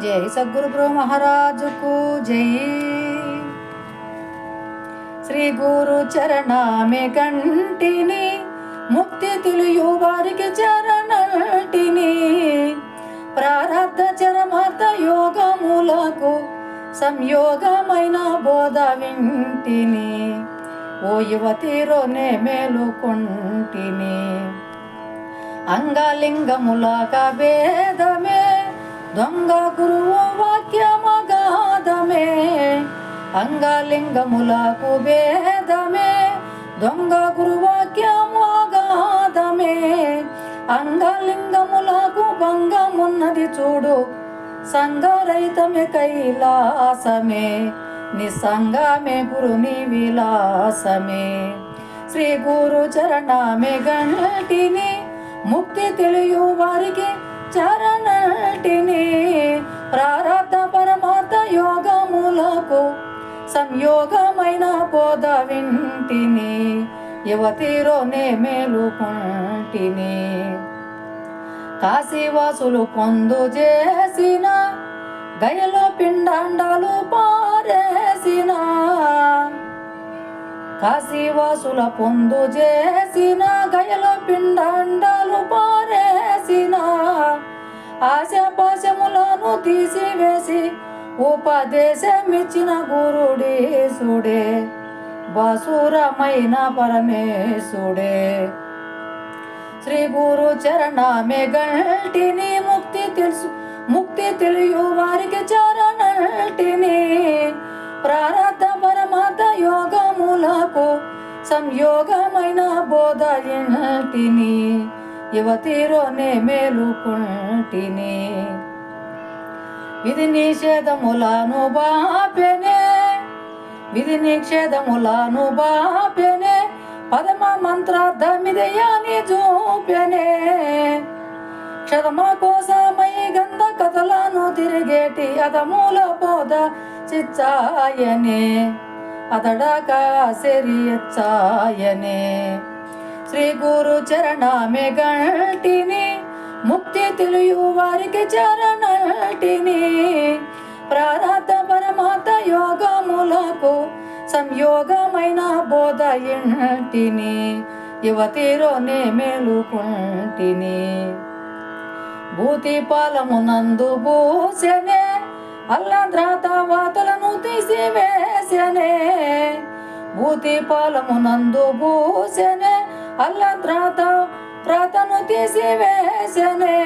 జై సద్గురు బ్రహ్మ మహారాజుకు జై. శ్రీ గురు చరణామె గంటిని ముక్తి తెలియు వారికి చరణంటిని ప్రారబ్ధ చరమార్థ యోగములకు సంయోగమైన బోధ వింటిని ఓ యువతిరోనే మేలుకొంటిని. అంగలింగములక భేదమే దొంగ గురువు వాక్యమగాధమే. అంగలింగములకు భేదమే దొంగ గురువాక్యమగాధమే. అంగలింగములకు భంగమున్నది చూడు సంగరహితమే కైలాసమే. నిస్సంగమే గురుని విలాసమే. శ్రీ గురు చరణామె గంటిని ముక్తి తెలియు వారికి చరణంటిని ప్రారబ్ధ పరమార్థ యోగములకు సంయోగమైన బోధ వింటిని యువతిరోనే మేలుకొంటిని. కాశీవాసులు పొందు చేసిన గయలో పిండాండాలు పారేసిన. కాశీవాసుల పొందు చేసిన గయలో పిండాండాలు పారేసిన. ఆశపాశములను తీసివేసి ఉపదేశమిచ్చిన గురుడీసుడే బాసురమైన పరమేశుడే. శ్రీ గురు చరణామె గంటిని ముక్తి తెలియు వారికి చరణంటిని ప్రారబ్ధ పరమార్థ యోగములకు సంయోగమైన బోధ ఇంటిని యువతిరోనే మేలుకొంటిని. విధి నిషేధములను బాపెనే విధి నిషేధములను బాపెనే పదమ మంత్రార్థమిదయాని చూపెనే. క్షరమ కోసమై గంధ కథలను తిరిగేటి అదమూల బోధ చిచ్చాయనే అతడాక సెరియచ్చాయనే. శ్రీ గురు చరణామె గంటిని ముక్తి తెలియు వారికి చరణంటిని ప్రారబ్ధ పరమార్థ యోగములకు సంయోగమైన బోధ ఇంటిని యువతిరోనే మేలుకొంటిని. భూతి పాలమునందు భూసెనే అల్లంద్రాత వాతులను తీసివేసెనే. భూతి పాలమునందు భూసెనే అల్లంద్రాత ప్రాతను తీసివేసెనే.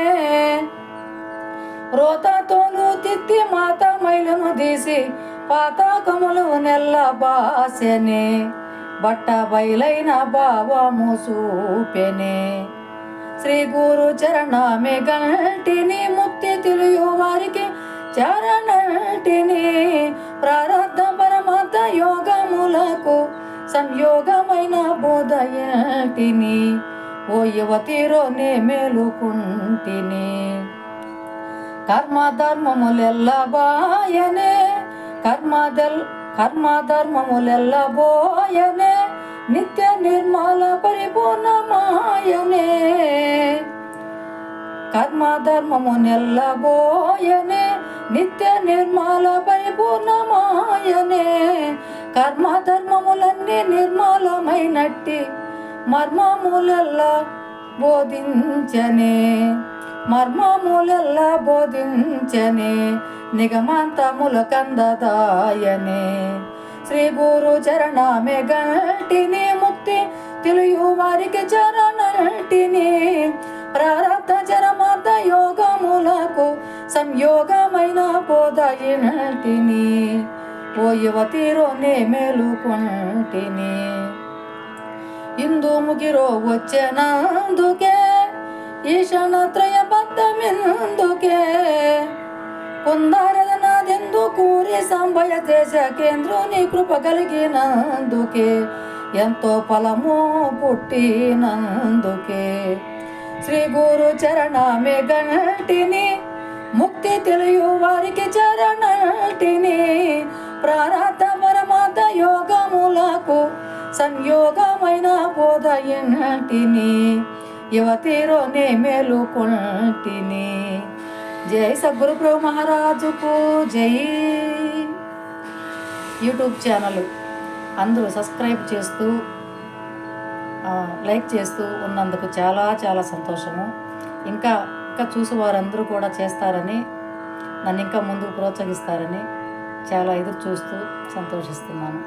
రోతతోలు తిత్తి మాత మైలను తీసి పాతకములు నెల్ల బాసెనే. బట్ట బయలైన భావము చూపెనే. శ్రీ గురు చరణామె గంటిని ముక్తి తెలియు వారికి చరణంటిని ప్రారబ్ధ పరమార్థ యోగములకు సంయోగమైన బోధ ఇంటిని ఓ యువతిరోనే మేలుకొంటిని. కర్మధర్మములెల్ల బాయనే కర్మధర్మములెల్ల బోయనే నిత్య నిర్మల పరిపూర్ణమాయనే. కర్మధర్మమునెల్ల బోయనే నిత్య నిర్మల పరిపూర్ణమాయనే. కర్మధర్మములన్నీ నిర్మలమైనట్టి మర్మములెల్లా బోధించనే. మర్మములెల్లా బోధించనే నిగమంతముల కందదాయనే. శ్రీ గురు చరణామె గంటిని ముక్తి తెలియు వారికి చరణంటిని ప్రారబ్ధ చరమార్థ యోగములకు సంయోగమైన బోధ ఇంటిని ఓ యువతిరోనే మేలుకొంటిని. ఇందుముగిరో వచ్చెనందుకే ఈశనత్రయ బద్ధమెందుకే కుందారదనాదెందు కూరి సంభయ దేశ కేంద్రుని కృప కలిగినందుకే ఎంతో ఫలము పుట్టినందుకే. శ్రీ గురు చరణామె గంటిని ముక్తి తెలియు వారికి చరణంటిని ప్రారబ్ధ పరమార్థ యోగములకు సంయోగమైన బోధ ఇంటిని యువతిరోనే మేలుకొంటిని. జై సద్గురు ప్రభు మహారాజుకు జై. యూట్యూబ్ ఛానల్ అందరూ సబ్స్క్రైబ్ చేస్తూ లైక్ చేస్తూ ఉన్నందుకు చాలా చాలా సంతోషము. ఇంకా చూసి వారందరూ కూడా చేస్తారని, నన్ను ఇంకా ముందుకు ప్రోత్సహిస్తారని చాలా ఎదురు చూస్తూ సంతోషిస్తున్నాను.